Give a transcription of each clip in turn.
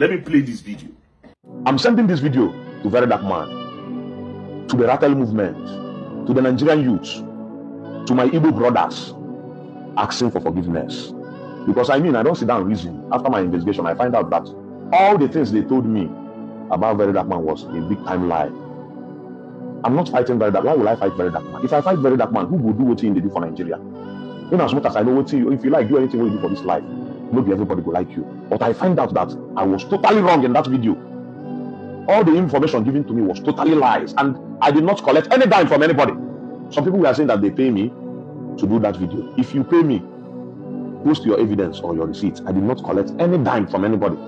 Let me play this video. I'm sending this video to Verydarkman, to the Rattle movement, to the Nigerian youth, to my Igbo brothers, asking for forgiveness. Because I don't sit down and reason. After my investigation, I find out that all the things they told me about Verydarkman was a big time lie. I'm not fighting Verydarkman. Why will I fight Verydarkman? If I fight Verydarkman, who will do what they do for Nigeria? In as much as I know what if you like, do anything what you do for this life, maybe everybody will like you. But I find out that I was totally wrong in that video. All the information given to me was totally lies, and I did not collect any dime from anybody. Some people were saying that they pay me to do that video. If you pay me, post your evidence or your receipts. I did not collect any dime from anybody.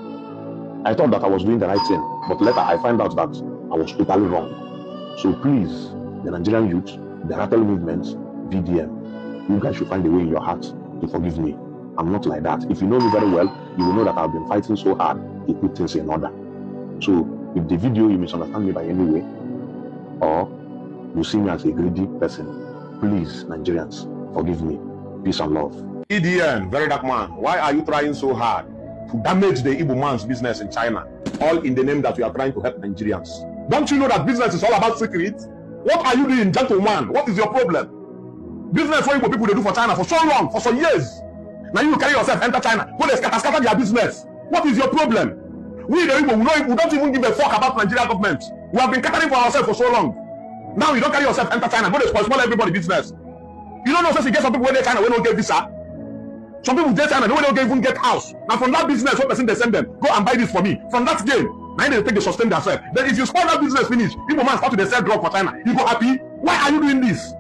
I thought that I was doing the right thing, but later I find out that I was totally wrong. So please, the Nigerian youth, the Rattle movement, VDM, you guys should find a way in your heart to forgive me. I'm not like that. If you know me very well, you will know that I've been fighting so hard to put things in order. So if the video you misunderstand me by any way, or you see me as a greedy person, please, Nigerians, forgive me. Peace and love. EDN, Verydarkman, why are you trying so hard to damage the Igbo man's business in China? All in the name that we are trying to help Nigerians. Don't you know that business is all about secrets? What are you doing, gentleman? What is your problem? Business what Igbo people they do for China for so long, for some years. Now you carry yourself, enter China, go they scatter their business. What is your problem? We the Igbo, we don't even give a fuck about Nigerian government. We have been catering for ourselves for so long. Now you don't carry yourself, enter China, go they spoil everybody business. You don't know, so you get some people when they China, we don't get visa. Some people get China, they don't even get house. Now from that business, what person they send them, go and buy this for me. From that game, now they take the sustain themselves. Then if you spoil that business finish, people man start to sell drug for China. You go happy. Why are you doing this?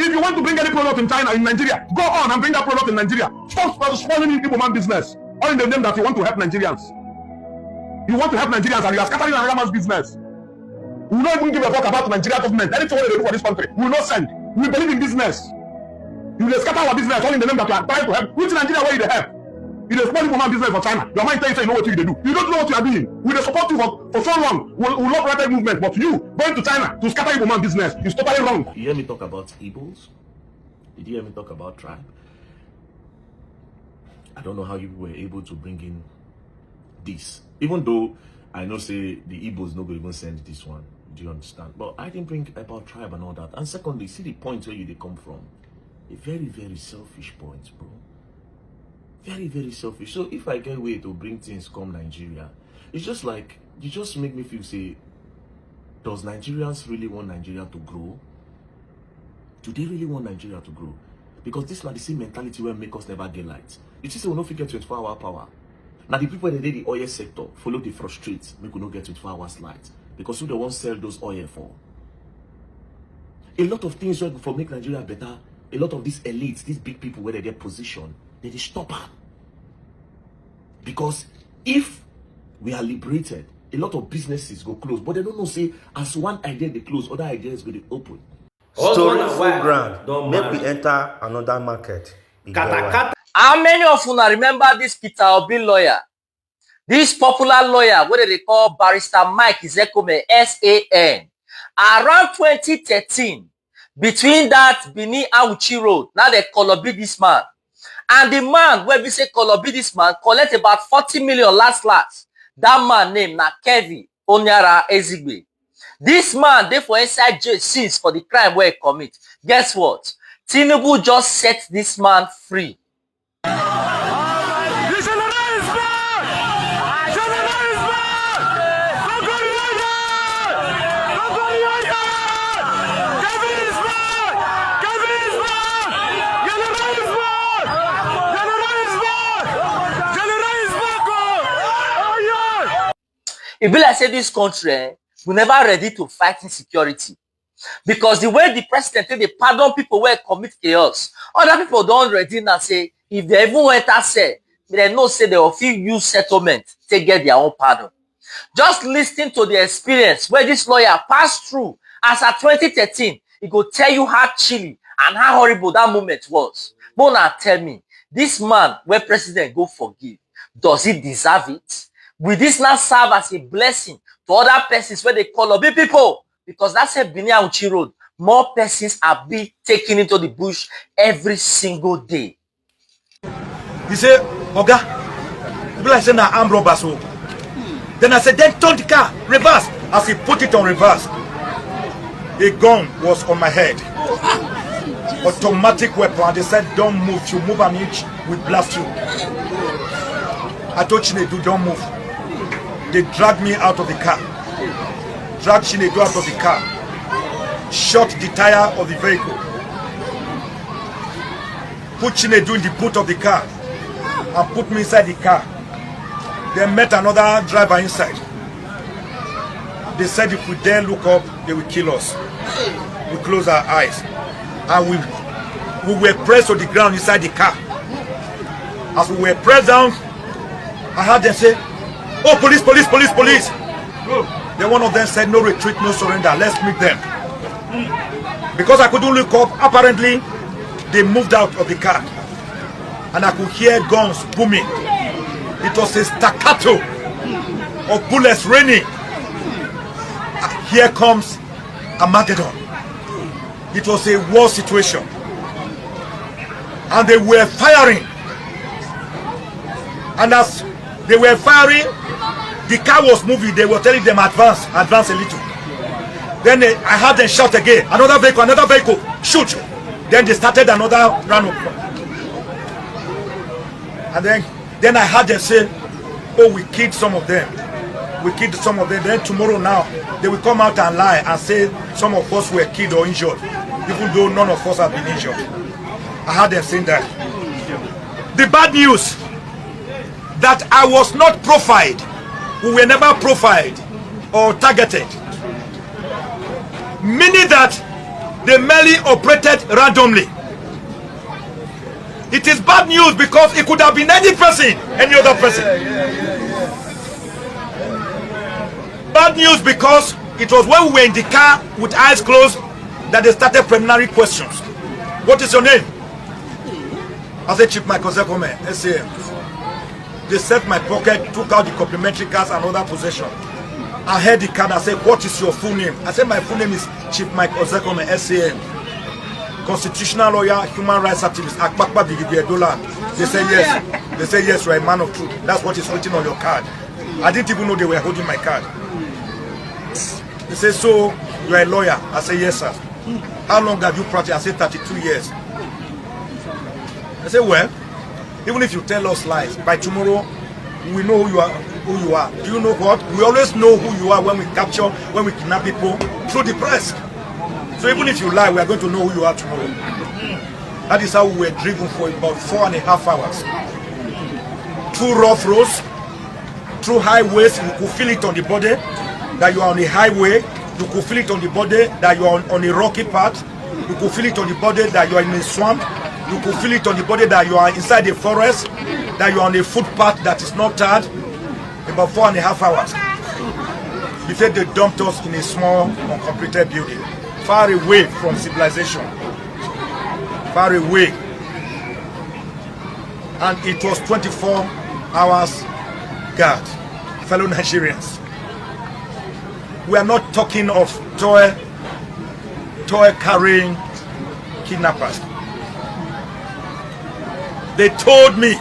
If you want to bring any product in China, in Nigeria, go on and bring that product in Nigeria. Stop spoiling people man business. All in the name that you want to help Nigerians. You want to help Nigerians and you are scattering another man's business. We will not even give a fuck about the Nigerian government. Anything they do for this country, we will not send. We believe in business. You will scatter our business all in the name that you are trying to help. Which Nigeria where you help? You dey spoil woman business for China. Your mind tells you know what you do. You don't know what you are doing. We dey support you for so long. We love Rattle movement, but you going to China to scatter woman business is totally wrong. You hear me talk about Igbos? Did you hear me talk about tribe? I don't know how you were able to bring in this. Even though I know say the Igbos no go even send this one. Do you understand? But I didn't bring about tribe and all that. And secondly, see the point where they come from. A very, very selfish point, bro. Very, very selfish. So if I get way to bring things come Nigeria, it's just like, you just make me feel, say, does Nigerians really want Nigeria to grow? Do they really want Nigeria to grow? Because this is like the same mentality will make us never get light. You see, we don't forget 24-hour power. Now the people that did the oil sector follow the frustrate, make we not get 24 hours light. Because who they want sell those oil for? A lot of things for make Nigeria better. A lot of these elites, these big people where they get position, they stop her. Because if we are liberated, a lot of businesses go close, but they don't know say as one idea they close, other ideas go to open. Story full ground. Make we enter another market. How many of you now remember this Peter Obi lawyer? This popular lawyer, what they call Barrister Mike Zekome, SAN. Around 2013, between that Benin Auchi Road, now they Kolobi this man. And the man, where we say Kolobi this man, collect about 40 million last. That man named na Kevin Onyara Ezigbe. This man, they for inside jail since for the crime where he commit. Guess what? Tinubu just set this man free. It be like say this country, we never ready to fight insecurity. Because the way the president take the pardon people where commit chaos, other people don't ready now say, if they even enter say, they know say they will feel use settlement to get their own pardon. Just listen to the experience where this lawyer passed through as at 2013, he go tell you how chilly and how horrible that moment was. But now tell me, this man where president go forgive, does he deserve it? Will this not serve as a blessing to other persons where they call Obi people? Because that's a Benin Auchi Road. More persons are being taken into the bush every single day. You say, Waga, you like saying that armed robbers. Then I said, then turn the car, reverse. As he put it on reverse, a gun was on my head. Automatic weapon. And they said, don't move. If you move an inch, we blast you. I told Chinedu, don't move. They dragged me out of the car. Dragged Chinedu out of the car. Shot the tire of the vehicle. Put Chinedu in the boot of the car. And put me inside the car. Then met another driver inside. They said if we dare look up, they will kill us. We closed our eyes. And we were pressed to the ground inside the car. As we were pressed down, I heard them say, oh, police, police, police, police. Then one of them said, no retreat, no surrender, let's meet them. Because I couldn't look up, apparently, they moved out of the car. And I could hear guns booming. It was a staccato of bullets raining. Here comes Armageddon. It was a war situation. And they were firing. And as they were firing, the car was moving. They were telling them advance, advance a little. Then I heard them shout again, another vehicle, shoot. Then they started another round of. And then I heard them say, oh, we killed some of them. We killed some of them. Then tomorrow now, they will come out and lie and say some of us were killed or injured, even though none of us have been injured. I heard them saying that. The bad news, that I was not profiled. We were never profiled or targeted. Meaning that they merely operated randomly. It is bad news because it could have been any person, any other person. Bad news because it was when we were in the car with eyes closed that they started preliminary questions. What is your name? I said, Chief Michael Zekome, SAM. They searched my pocket, took out the complimentary cards and other possessions. I heard the card. I said, what is your full name? I said, my full name is Chief Michael Zekome, SAM. Constitutional lawyer, human rights activist, Akpakpa Bigibiadola. They said yes. They said yes, you're a man of truth. That's what is written on your card. I didn't even know they were holding my card. They said, so you're a lawyer? I said, yes, sir. How long have you practiced? I said, 32 years. I said, well, even if you tell us lies, by tomorrow we know who you are. Do you know what? We always know who you are when we capture, when we kidnap people through the press. So even if you lie, we are going to know who you are tomorrow. That is how we were driven for about 4.5 hours. Through rough roads, through highways. You could feel it on the body that you are on a highway. You could feel it on the body that you are on a rocky path. You could feel it on the body that you are in a swamp. You could feel it on the body that you are inside the forest, that you are on a footpath that is not tarred. About 4.5 hours. Before they dumped us in a small, uncompleted building, far away from civilization. Far away. And it was 24 hours guard. Fellow Nigerians. We are not talking of toy carrying kidnappers. They told me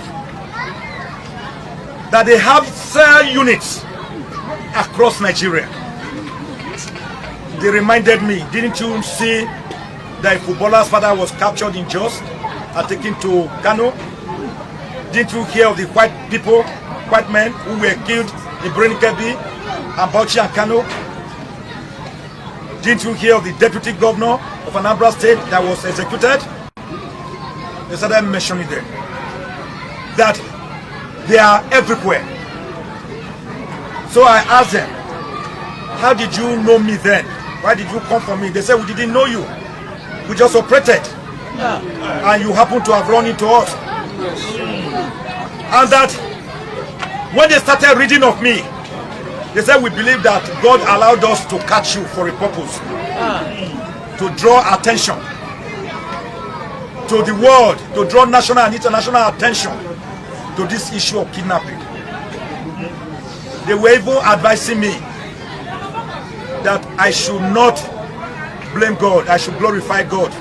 that they have cell units across Nigeria. They reminded me, didn't you see that a footballer's father was captured in Jos and taken to Kano? Didn't you hear of the white people, white men who were killed in Breakingii and Bauchi and Kano? Didn't you hear of the deputy governor of Anambra State that was executed? They started mentioning them. That they are everywhere. So I asked them, how did you know me then? Why did you come for me? They said, we didn't know you. We just operated. And you happen to have run into us. And that when they started reading of me, they said, we believe that God allowed us to catch you for a purpose. To draw attention to the world, to draw national and international attention to this issue of kidnapping. They were even advising me that I should not blame God, I should glorify God.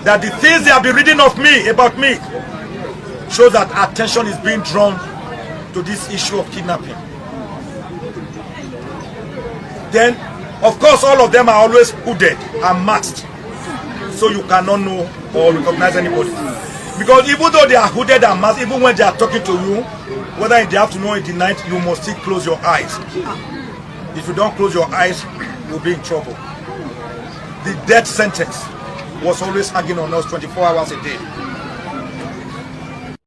That the things they have been reading of me, about me, shows that attention is being drawn to this issue of kidnapping. Then, of course, all of them are always hooded and masked, so you cannot know or recognize anybody. Because even though they are hooded and masked, even when they are talking to you, whether in the afternoon or in the night, you must still close your eyes. If you don't close your eyes, you'll be in trouble. The death sentence was always hanging on us 24 hours a day.